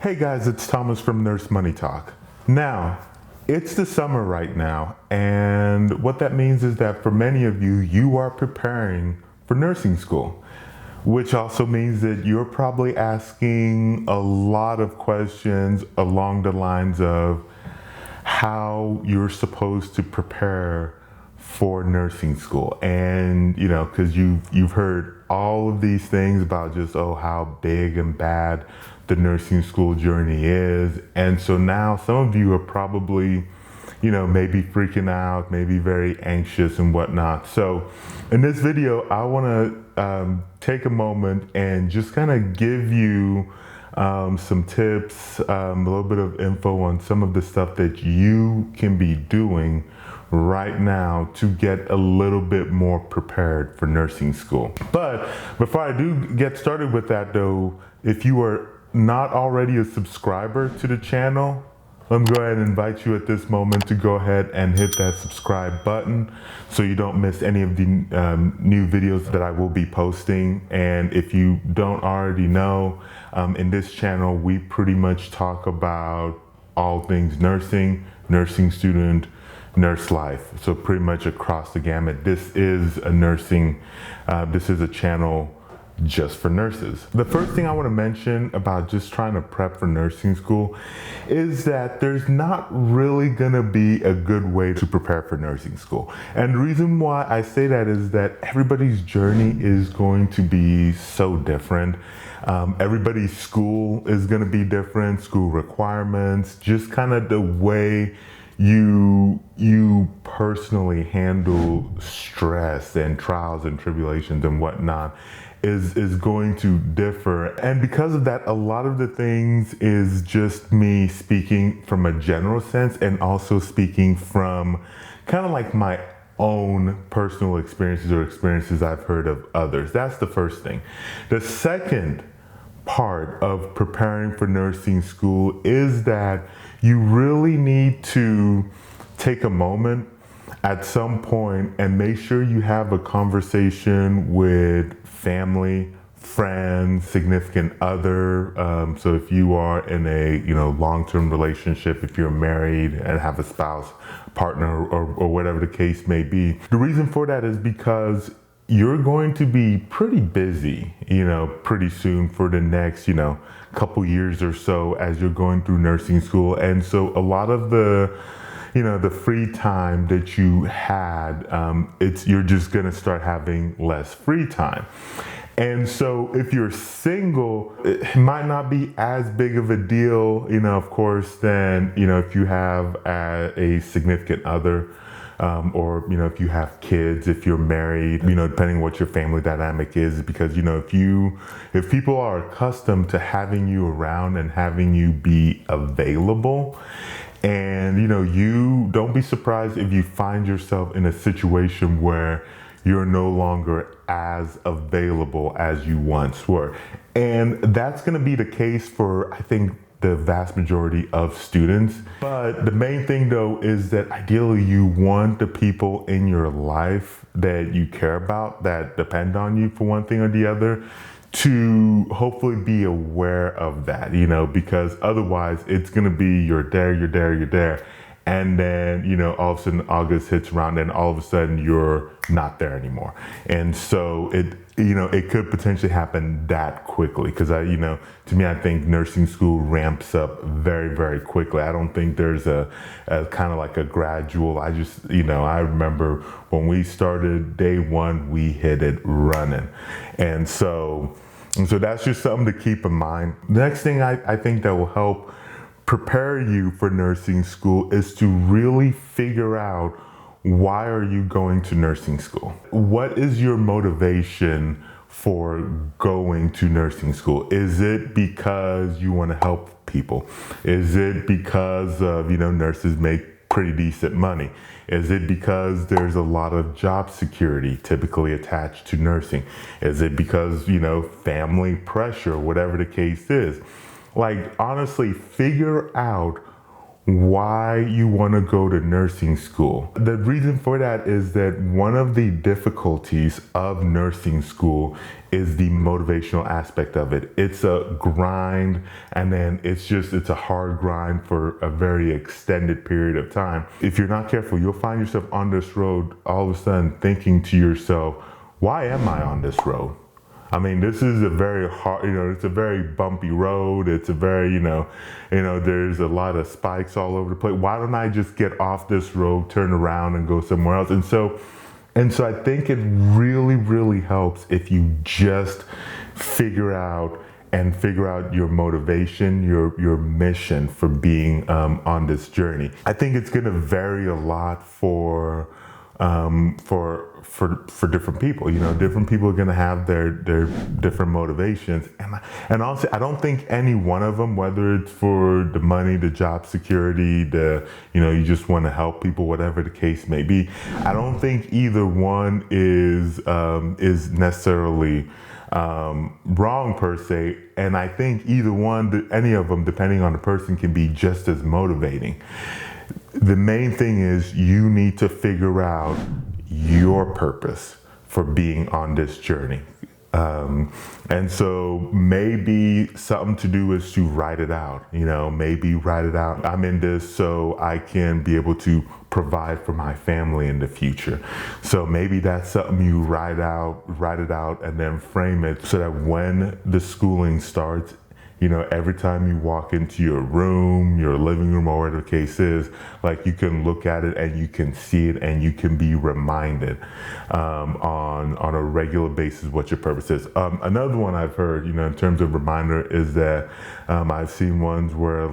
Hey guys, it's Thomas from Nurse Money Talk. Now, it's the summer right now, and what that means is that for many of you, you are preparing for nursing school, which also means that you're probably asking a lot of questions along the lines of how you're supposed to prepare for nursing school. And because you've heard all of these things about just how big and bad the nursing school journey is. And so now some of you are probably maybe freaking out, maybe very anxious and whatnot. So in this video, I want to take a moment and just kind of give you some tips, a little bit of info on some of the stuff that you can be doing right now to get a little bit more prepared for nursing school. But before I do get started with that though, if you are not already a subscriber to the channel, let me go ahead and invite you at this moment to go ahead and hit that subscribe button so you don't miss any of the new videos that I will be posting. And if you don't already know, in this channel, we pretty much talk about all things nursing, nursing student, nurse life. So pretty much across the gamut. This is a channel just for nurses. The first thing I want to mention about just trying to prep for nursing school is that there's not really gonna be a good way to prepare for nursing school. And the reason why I say that is that everybody's journey is going to be so different. Everybody's school is gonna be different, school requirements, just kind of the way you personally handle stress and trials and tribulations and whatnot is going to differ. And because of that, a lot of the things is just me speaking from a general sense and also speaking from kind of like my own personal experiences or experiences I've heard of others. That's the first thing. The second part of preparing for nursing school is that you really need to take a moment at some point and make sure you have a conversation with family, friends, significant other. So if you are in a long-term relationship, if you're married and have a spouse, partner, or whatever the case may be. The reason for that is because you're going to be pretty busy, pretty soon for the next, couple years or so as you're going through nursing school. And so a lot of the free time that you had, you're just gonna start having less free time. And so if you're single, it might not be as big of a deal, of course, than, if you have a significant other, or, if you have kids, if you're married, depending on what your family dynamic is, because, if people are accustomed to having you around and having you be available, and, you don't be surprised if you find yourself in a situation where you're no longer as available as you once were. And that's going to be the case for, I think, the vast majority of students. But the main thing though is that ideally you want the people in your life that you care about, that depend on you for one thing or the other, to hopefully be aware of that, because otherwise it's gonna be you're there. And then, all of a sudden August hits around and all of a sudden you're not there anymore. And so it could potentially happen that quickly. Cause to me, I think nursing school ramps up very, very quickly. I don't think there's a kind of like a gradual, I remember when we started day one, we hit it running. And so that's just something to keep in mind. The next thing I think that will help prepare you for nursing school is to really figure out, why are you going to nursing school? What is your motivation for going to nursing school? Is it because you want to help people? Is it because of, nurses make pretty decent money? Is it because there's a lot of job security typically attached to nursing? Is it because, family pressure, whatever the case is? Like, honestly, figure out why you want to go to nursing school. The reason for that is that one of the difficulties of nursing school is the motivational aspect of it. It's a grind, and then it's a hard grind for a very extended period of time. If you're not careful, you'll find yourself on this road all of a sudden thinking to yourself, why am I on this road? I mean, this is a very hard, it's a very bumpy road. It's a very, there's a lot of spikes all over the place. Why don't I just get off this road, turn around and go somewhere else? And so I think it really, really helps if you just figure out your motivation, your mission for being on this journey. I think it's going to vary a lot for different people. Different people are going to have their different motivations, and honestly, I don't think any one of them, whether it's for the money, the job security, you just want to help people, whatever the case may be, I don't think either one is necessarily wrong per se. And I think any of them, depending on the person, can be just as motivating. The main thing is you need to figure out your purpose for being on this journey. And so maybe something to do is to write it out, maybe write it out. I'm in this so I can be able to provide for my family in the future. So maybe that's something you write it out and then frame it so that when the schooling starts, every time you walk into your room, your living room, or whatever the case is, like you can look at it and you can see it and you can be reminded on a regular basis what your purpose is. Another one I've heard, in terms of reminder, is that I've seen ones where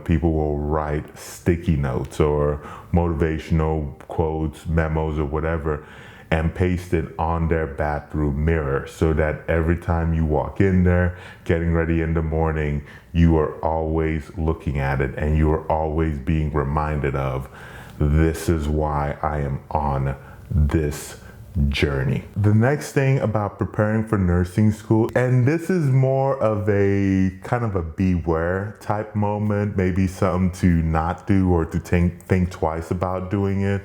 people will write sticky notes or motivational quotes, memos, or whatever, and paste it on their bathroom mirror so that every time you walk in there, getting ready in the morning, you are always looking at it and you are always being reminded of, this is why I am on this journey. The next thing about preparing for nursing school, and this is more of a kind of a beware type moment, maybe something to not do or to think twice about doing it.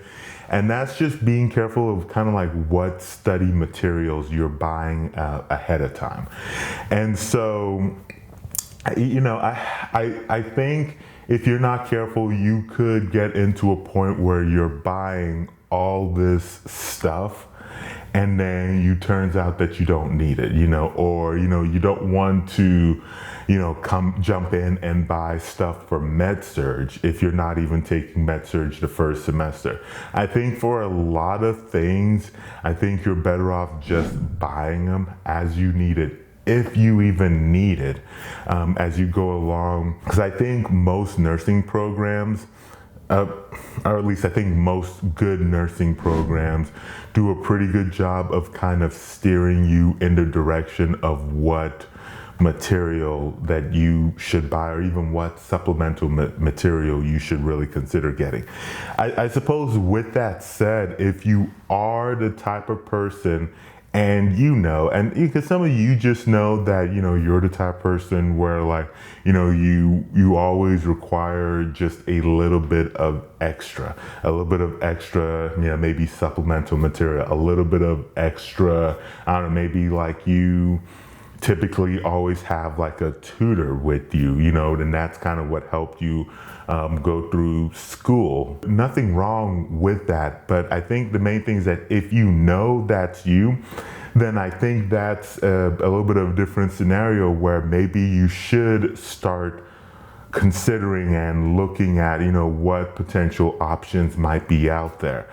And that's just being careful of kind of like what study materials you're buying ahead of time. And so, I think if you're not careful, you could get into a point where you're buying all this stuff and then it turns out that you don't need it, or, you don't want to, jump in and buy stuff for med-surg if you're not even taking med-surg the first semester. I think for a lot of things, I think you're better off just buying them as you need it, if you even need it, as you go along. Because I think most nursing programs, or at least I think most good nursing programs, do a pretty good job of kind of steering you in the direction of what material that you should buy, or even what supplemental material you should really consider getting. I suppose with that said, if you are the type of person and because some of you just know that, you're the type of person where you always require just a little bit of extra, maybe supplemental material, a little bit of extra, I don't know, maybe you typically always have a tutor with you, then that's kind of what helped you go through school. Nothing wrong with that, but I think the main thing is that if you know that's you, then I think that's a little bit of a different scenario where maybe you should start considering and looking at, what potential options might be out there.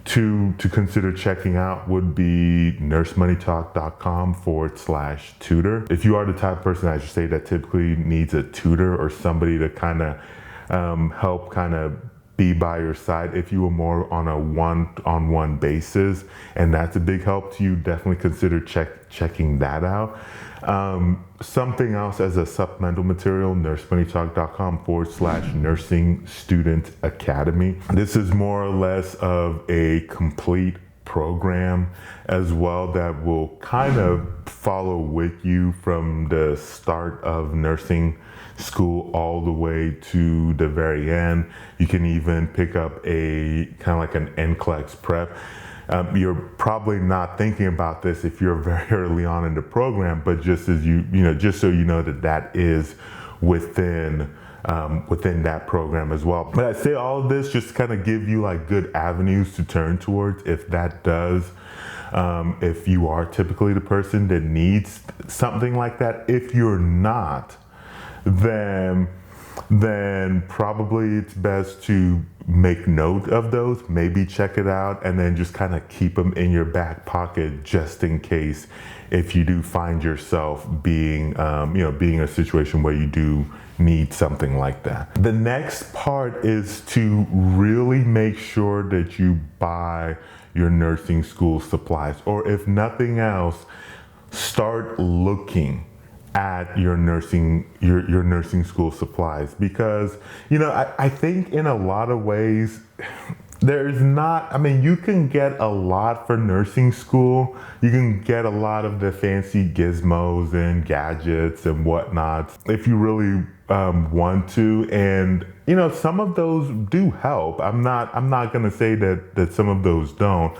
To consider checking out would be NurseMoneyTalk.com/tutor. If you are the type of person, I should say, that typically needs a tutor or somebody to kind of help kind of be by your side, if you were more on a one-on-one basis, and that's a big help to you, definitely consider checking that out. Something else as a supplemental material, NurseMoneyTalk.com/Nursing Student Academy. This is more or less of a complete program as well that will kind of follow with you from the start of nursing school all the way to the very end. You can even pick up a kind of like an NCLEX prep. You're probably not thinking about this if you're very early on in the program, but just as just so you know that is within that program as well. But I say all of this just to kind of give you like good avenues to turn towards if that does, if you are typically the person that needs something like that. If you're not, then probably it's best to make note of those, maybe check it out, and then just kind of keep them in your back pocket just in case if you do find yourself being in a situation where you do need something like that. The next part is to really make sure that you buy your nursing school supplies, or if nothing else, start looking at your nursing school supplies, because I think in a lot of ways you can get a lot for nursing school. You can get a lot of the fancy gizmos and gadgets and whatnot if you really want to, and some of those do help. I'm not gonna say that some of those don't.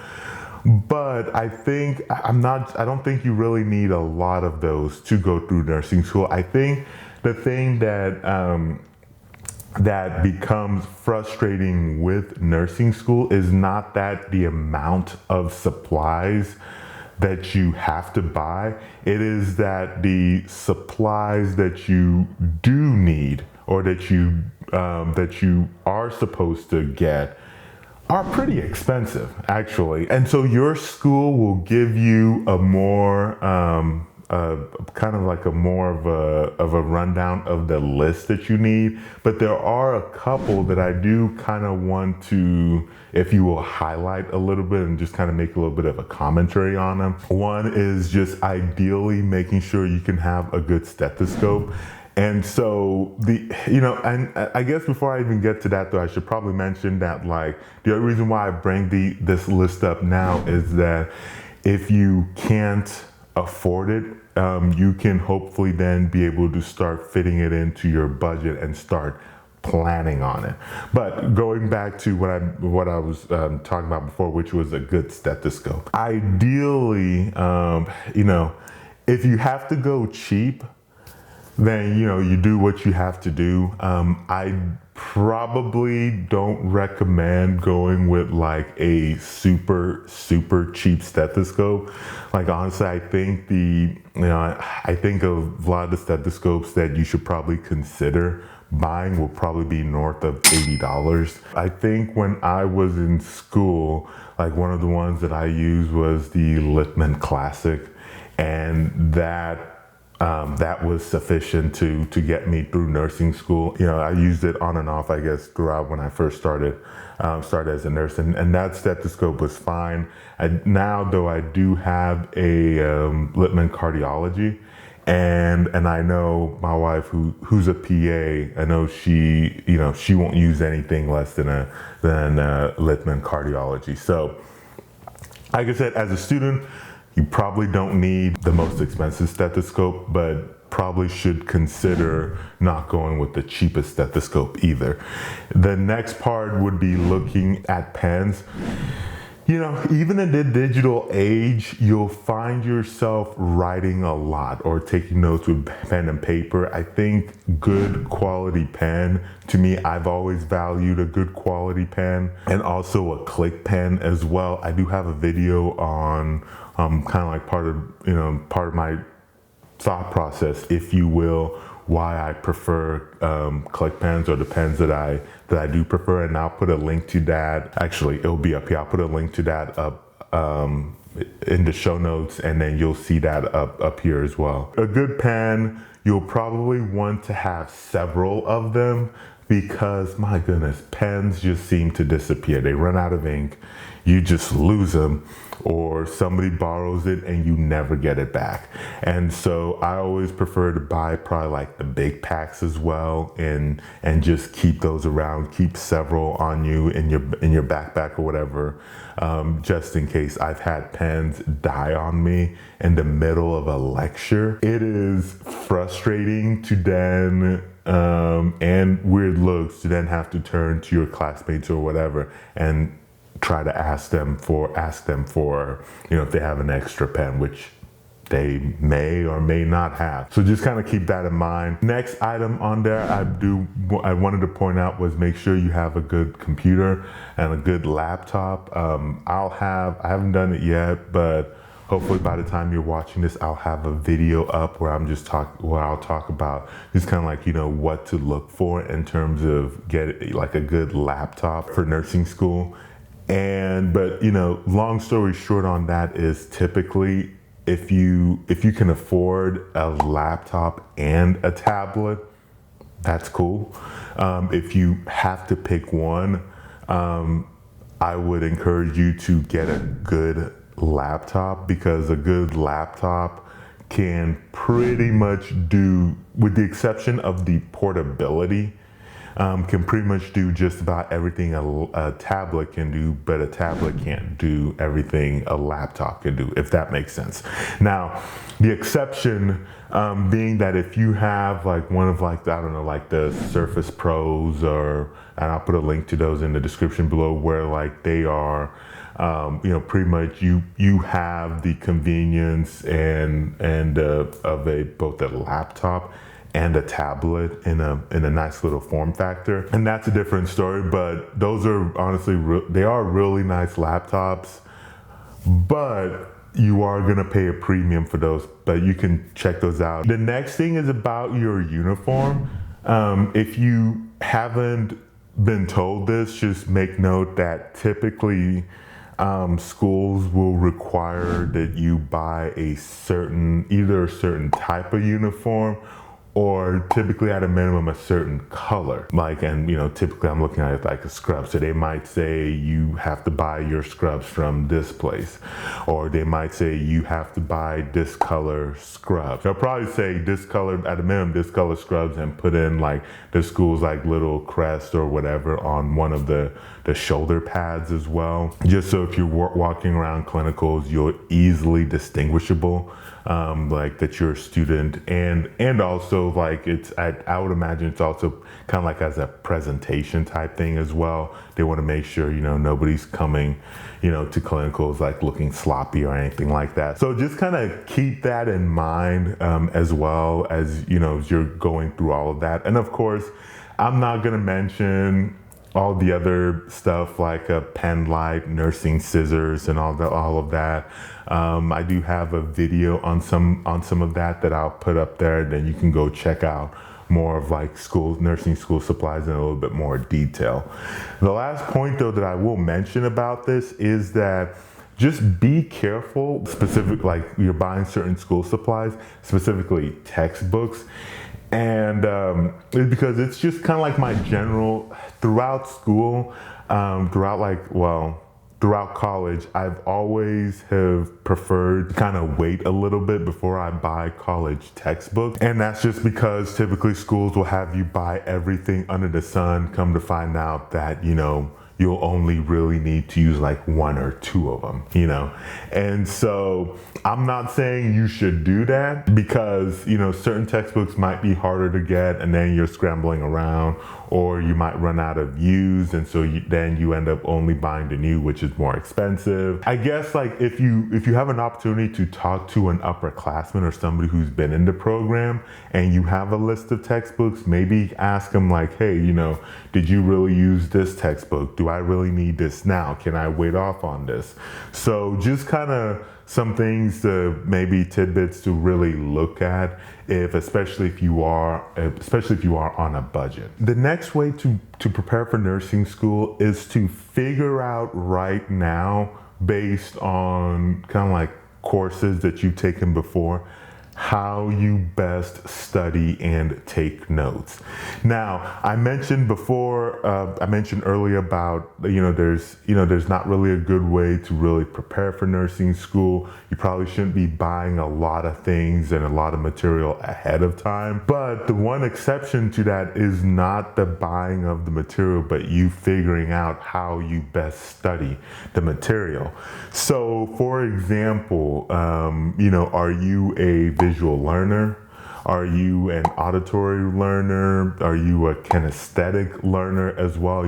But I don't think you really need a lot of those to go through nursing school. I think the thing that becomes frustrating with nursing school is not that the amount of supplies that you have to buy. It is that the supplies that you do need, or that you are supposed to get, are pretty expensive, actually. And so your school will give you a more kind of like a more of a rundown of the list that you need. But there are a couple that I do kind of want to, if you will, highlight a little bit and just kind of make a little bit of a commentary on them. One is just ideally making sure you can have a good stethoscope. And so and I guess before I even get to that though, I should probably mention that like the other reason why I bring this list up now is that if you can't afford it, you can hopefully then be able to start fitting it into your budget and start planning on it. But going back to what I was talking about before, which was a good stethoscope. Ideally, if you have to go cheap, then you do what you have to do. I probably don't recommend going with like a super cheap stethoscope. Like honestly, I think I think of a lot of the stethoscopes that you should probably consider buying will probably be north of $80. I think when I was in school, like one of the ones that I used was the Littman Classic, and that was sufficient to get me through nursing school. I used it on and off, I guess, throughout when I first started as a nurse, and that stethoscope was fine. Now, though, I do have a Littman Cardiology, and I know my wife, who's a PA, I know she won't use anything less than a Littman Cardiology. So, like I said, as a student, you probably don't need the most expensive stethoscope, but probably should consider not going with the cheapest stethoscope either. The next part would be looking at pens. Even in the digital age, you'll find yourself writing a lot or taking notes with pen and paper. I think good quality pen, to me, I've always valued a good quality pen, and also a click pen as well. I do have a video on kind of like part of my thought process, if you will, why I prefer click pens, or the pens that I do prefer, and I'll put a link to that. Actually, it'll be up here. I'll put a link to that up in the show notes, and then you'll see that up here as well. A good pen, you'll probably want to have several of them, because my goodness, pens just seem to disappear. They run out of ink, you just lose them. or somebody borrows it and you never get it back. And so I always prefer to buy probably like the big packs as well, and just keep those around, keep several on you in your backpack or whatever, just in case. I've had pens die on me in the middle of a lecture. It is frustrating to then and weird looks to then have to turn to your classmates or whatever and try to ask them for, if they have an extra pen, which they may or may not have. So just kind of keep that in mind. Next item on there I wanted to point out was make sure you have a good computer and a good laptop. I haven't done it yet, but hopefully by the time you're watching this, I'll have a video up where I'll talk about just kind of like, what to look for in terms of get like a good laptop for nursing school. But long story short on that is typically if you can afford a laptop and a tablet, that's cool. If you have to pick one, I would encourage you to get a good laptop, because a good laptop can pretty much do, with the exception of the portability, can pretty much do just about everything a tablet can do, but a tablet can't do everything a laptop can do, if that makes sense. Now, the exception being that if you have like one of like the Surface Pros, and I'll put a link to those in the description below, where like they are, pretty much you have the convenience and of both a laptop and a tablet in a nice little form factor, and that's a different story. But those are honestly they are really nice laptops, but you are gonna pay a premium for those. But you can check those out. The next thing is about your uniform. If you haven't been told this, just make note that typically schools will require that you buy either a certain type of uniform, or typically at a minimum a certain color. Typically I'm looking at it like a scrub. So they might say you have to buy your scrubs from this place, or they might say you have to buy this color scrubs. They'll probably say this color, at a minimum, this color scrubs, and put in like the school's like little crest or whatever on one of the shoulder pads as well. Just so if you're walking around clinicals, you're easily distinguishable. Like that you're a student, and also like I would imagine it's also kind of like as a presentation type thing as well. They want to make sure nobody's coming to clinicals like looking sloppy or anything like that. So just kind of keep that in mind as well as as you're going through all of that. And of course, I'm not going to mention all the other stuff like a pen light, nursing scissors, and all of that. I do have a video on some of that I'll put up there. Then you can go check out more of like nursing school supplies in a little bit more detail. The last point though that I will mention about this is that just be careful, like you're buying certain school supplies, specifically textbooks. And because it's just kind of like my general, throughout school, throughout college, I've always have preferred to kind of wait a little bit before I buy college textbooks. And that's just because typically schools will have you buy everything under the sun, come to find out that, you'll only really need to use like one or two of them, And so I'm not saying you should do that, because, certain textbooks might be harder to get and then you're scrambling around, or you might run out of used, and so then you end up only buying the new, which is more expensive. I guess like if you have an opportunity to talk to an upperclassman or somebody who's been in the program and you have a list of textbooks, maybe ask them like, hey, did you really use this textbook? Do I really need this now? Can I wait off on this? So just kind of some things maybe tidbits to really look at, especially if you are on a budget. The next way to prepare for nursing school is to figure out right now, based on kind of like courses that you've taken before, how you best study and take notes. Now, I mentioned earlier about, there's not really a good way to really prepare for nursing school. You probably shouldn't be buying a lot of things and a lot of material ahead of time. But the one exception to that is not the buying of the material, but you figuring out how you best study the material. So, for example, are you a visual learner? Are you an auditory learner? Are you a kinesthetic learner as well?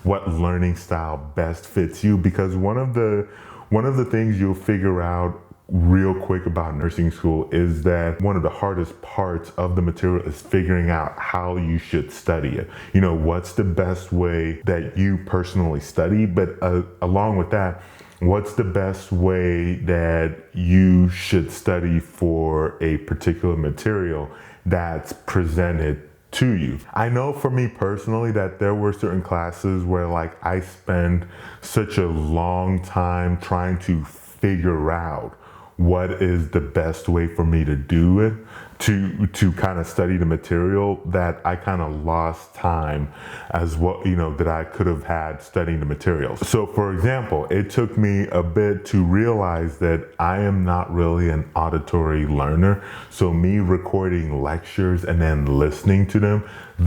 What learning style best fits you? Because one of the things you'll figure out real quick about nursing school is that one of the hardest parts of the material is figuring out how you should study it. What's the best way that you personally study, but along with that, what's the best way that you should study for a particular material that's presented to you? I know for me personally that there were certain classes where I spent such a long time trying to figure out what is the best way for me to do it, to kind of study the material, that I kind of lost time as well, that I could have had studying the material. So for example, it took me a bit to realize that I am not really an auditory learner. So me recording lectures and then listening to them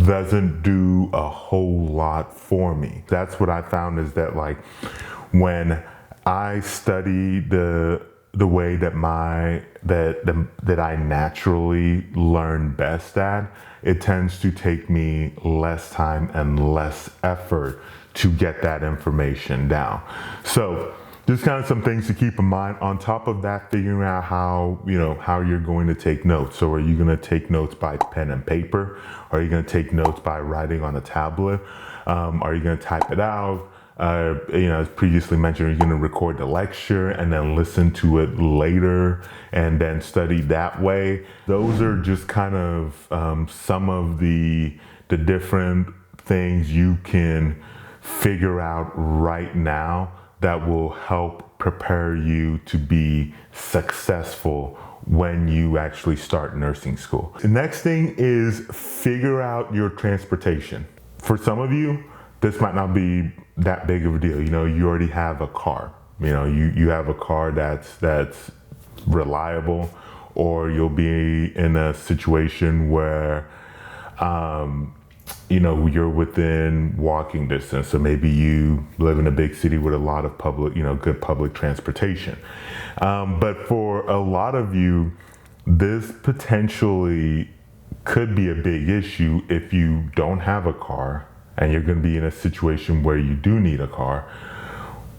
doesn't do a whole lot for me. That's what I found, is that when I study the way that that I naturally learn best at, it tends to take me less time and less effort to get that information down. So just kind of some things to keep in mind. On top of that, figuring out how you're going to take notes. So are you going to take notes by pen and paper? Are you going to take notes by writing on a tablet? Are you going to type it out? As previously mentioned, you're going to record the lecture and then listen to it later and then study that way. Those are just kind of some of the different things you can figure out right now that will help prepare you to be successful when you actually start nursing school. The next thing is figure out your transportation. For some of you, this might not be that big of a deal. You already have a car. You have a car that's reliable, or you'll be in a situation where you're within walking distance. So maybe you live in a big city with a lot of good public transportation. But for a lot of you, this potentially could be a big issue if you don't have a car and you're going to be in a situation where you do need a car,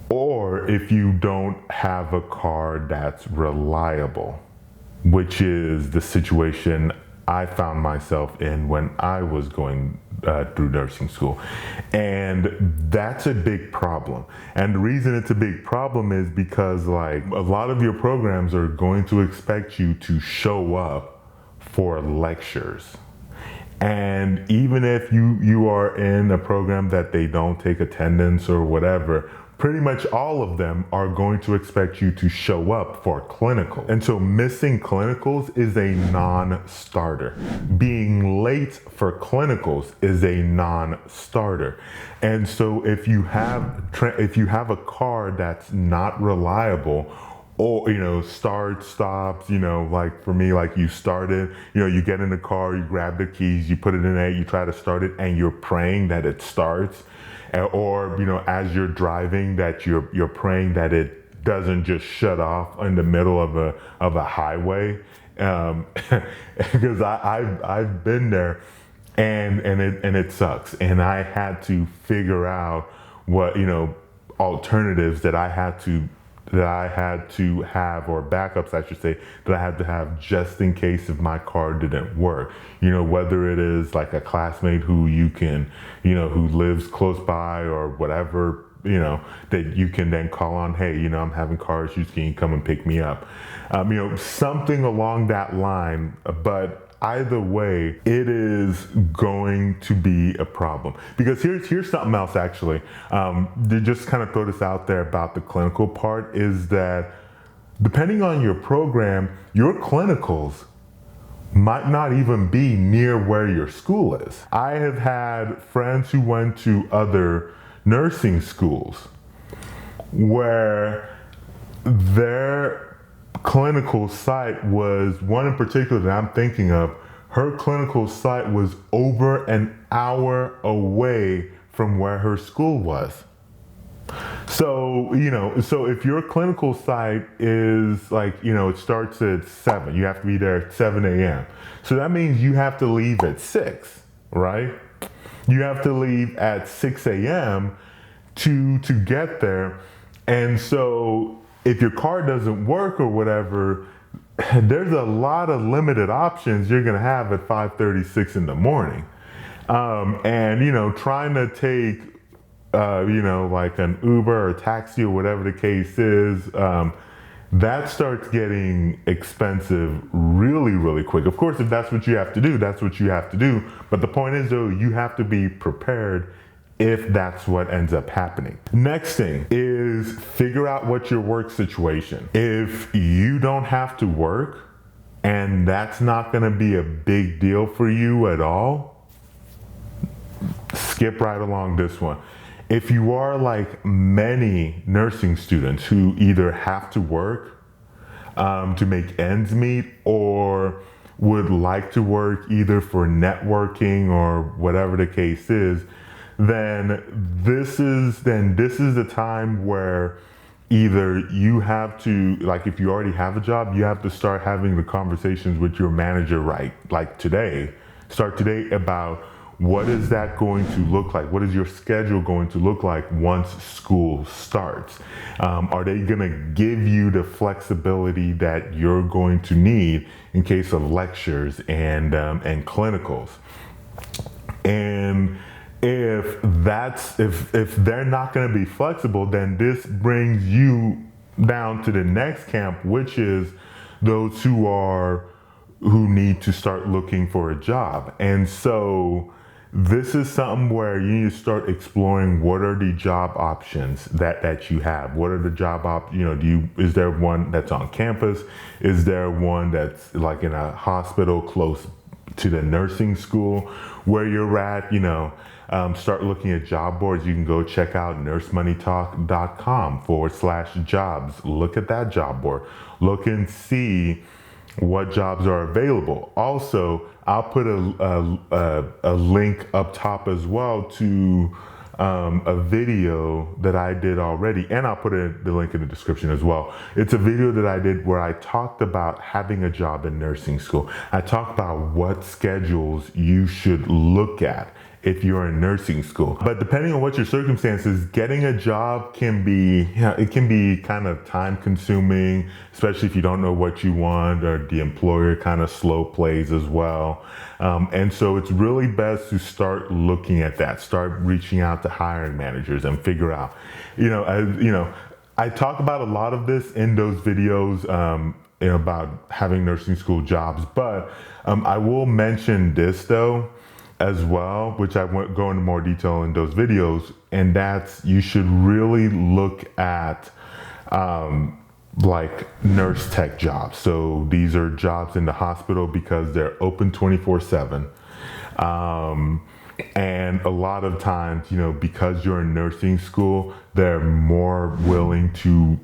or if you don't have a car that's reliable, which is the situation I found myself in when I was going through nursing school. And that's a big problem. And the reason it's a big problem is because a lot of your programs are going to expect you to show up for lectures. And even if you are in a program that they don't take attendance or whatever, pretty much all of them are going to expect you to show up for clinical. And so missing clinicals is a non-starter. Being late for clinicals is a non-starter. And so if you have a car that's not reliable, or start stops, for me, you started, you get in the car, you grab the keys, you put it in there, you try to start it, and you're praying that it starts, or as you're driving, that you're praying that it doesn't just shut off in the middle of a highway, because I've been there, and it sucks, and I had to figure out what alternatives that I had to have, or backups, I should say, that I had to have just in case if my car didn't work. Whether it is a classmate who you can, who lives close by or whatever, that you can then call on, hey, I'm having car issues, can you come and pick me up? Something along that line, but either way, it is going to be a problem. Because here's something else, actually. To just kind of throw this out there about the clinical part, is that depending on your program, your clinicals might not even be near where your school is. I have had friends who went to other nursing schools where their clinical site was, one in particular that I'm thinking of, her clinical site was over an hour away from where her school was. So, so if your clinical site is like, it starts at 7, you have to be there at 7 a.m. So that means you have to leave at 6, right? You have to leave at 6 a.m. to get there. And so if your car doesn't work or whatever, there's a lot of limited options you're gonna have at 5:36 in the morning. And trying to take like an Uber or taxi or whatever the case is, that starts getting expensive really, really quick. Of course, if that's what you have to do, that's what you have to do. But the point is, though, you have to be prepared if that's what ends up happening. Next thing is figure out what's your work situation. If you don't have to work and that's not gonna be a big deal for you at all, skip right along this one. If you are like many nursing students who either have to work to make ends meet or would like to work either for networking or whatever the case is, then this is the time where either you have to, like if you already have a job, you have to start having the conversations with your manager like today. Start today about what is that going to look like? What is your schedule going to look like once school starts? Are they gonna give you the flexibility that you're going to need in case of lectures and clinicals? And if they're not gonna be flexible, then this brings you down to the next camp, which is those who need to start looking for a job. And so this is something where you need to start exploring what are the job options that you have. What are the job is there one that's on campus? Is there one that's like in a hospital close to the nursing school where you're at? Start looking at job boards. You can go check out NurseMoneyTalk.com/jobs. Look at that job board. Look and see what jobs are available. Also, I'll put a link up top as well to a video that I did already, and I'll put the link in the description as well. It's a video that I did where I talked about having a job in nursing school. I talked about what schedules you should look at if you're in nursing school. But depending on what your circumstances, getting a job can be, it can be kind of time consuming, especially if you don't know what you want or the employer kind of slow plays as well. And so it's really best to start looking at that, start reaching out to hiring managers and figure out, I talk about a lot of this in those videos, about having nursing school jobs, but I will mention this though, as well, which I won't go into more detail in those videos, and that's you should really look at like nurse tech jobs. So these are jobs in the hospital because they're open 24/7. And a lot of times, because you're in nursing school, they're more willing to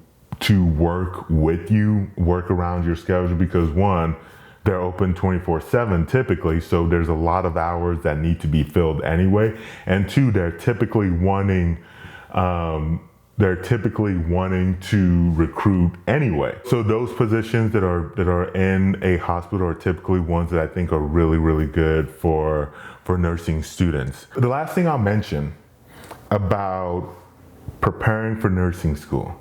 work with you, work around your schedule because one, they're open 24/7 typically, so there's a lot of hours that need to be filled anyway. And two, they're typically wanting to recruit anyway. So those positions that are in a hospital are typically ones that I think are really, really good for nursing students. The last thing I'll mention about preparing for nursing school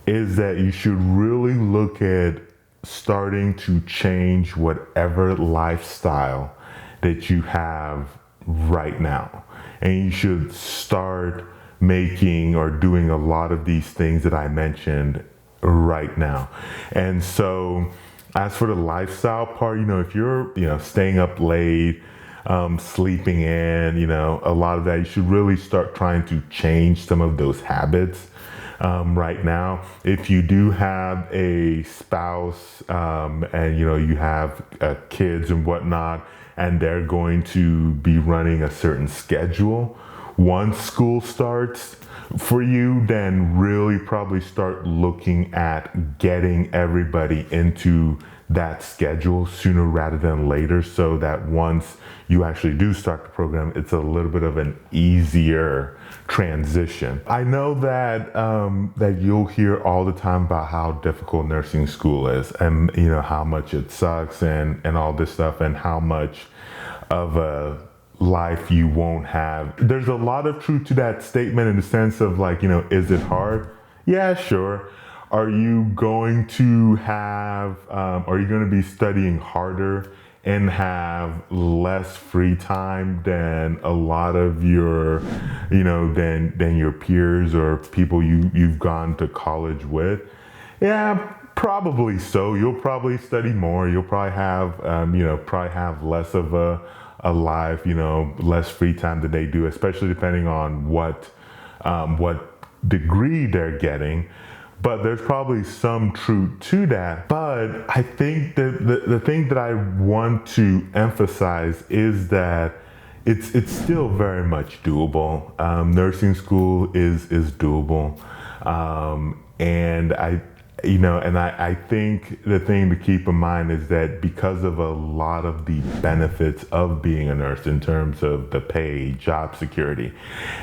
is that you should really look at starting to change whatever lifestyle that you have right now. And you should start making or doing a lot of these things that I mentioned right now. And so as for the lifestyle part, if you're, staying up late, sleeping in, a lot of that, you should really start trying to change some of those habits. right now. If you do have a spouse and you have kids and whatnot, and they're going to be running a certain schedule, once school starts for you, then really probably start looking at getting everybody into that schedule sooner rather than later, so that once you actually do start the program, it's a little bit of an easier transition. I know that that you'll hear all the time about how difficult nursing school is, and how much it sucks and all this stuff, and how much of a life you won't have. There's a lot of truth to that statement in the sense of is it hard? Yeah, sure. Are you going to be studying harder and have less free time than a lot of your, than your peers or people you've gone to college with? Yeah, probably so. You'll probably study more. You'll probably have less of a life, less free time than they do, especially depending on what degree they're getting. But there's probably some truth to that. But I think that the thing that I want to emphasize is that it's still very much doable. Nursing school is doable, and I think the thing to keep in mind is that because of a lot of the benefits of being a nurse in terms of the pay, job security,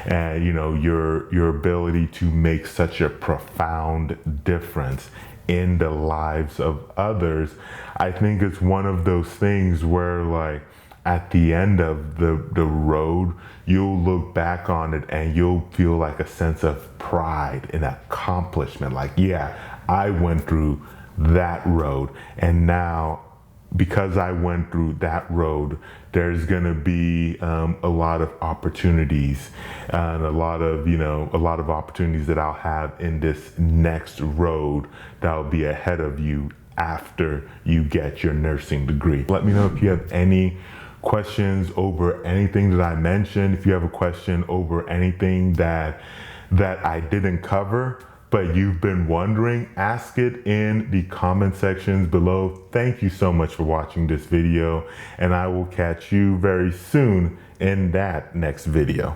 and your ability to make such a profound difference in the lives of others, I think it's one of those things where at the end of the road, you'll look back on it and you'll feel like a sense of pride and accomplishment. Yeah, I went through that road, and now because I went through that road, there's gonna be a lot of opportunities and a lot of opportunities that I'll have in this next road that'll be ahead of you after you get your nursing degree. Let me know if you have any questions over anything that I mentioned. If you have a question over anything that I didn't cover, but you've been wondering, ask it in the comment sections below. Thank you so much for watching this video, and I will catch you very soon in that next video.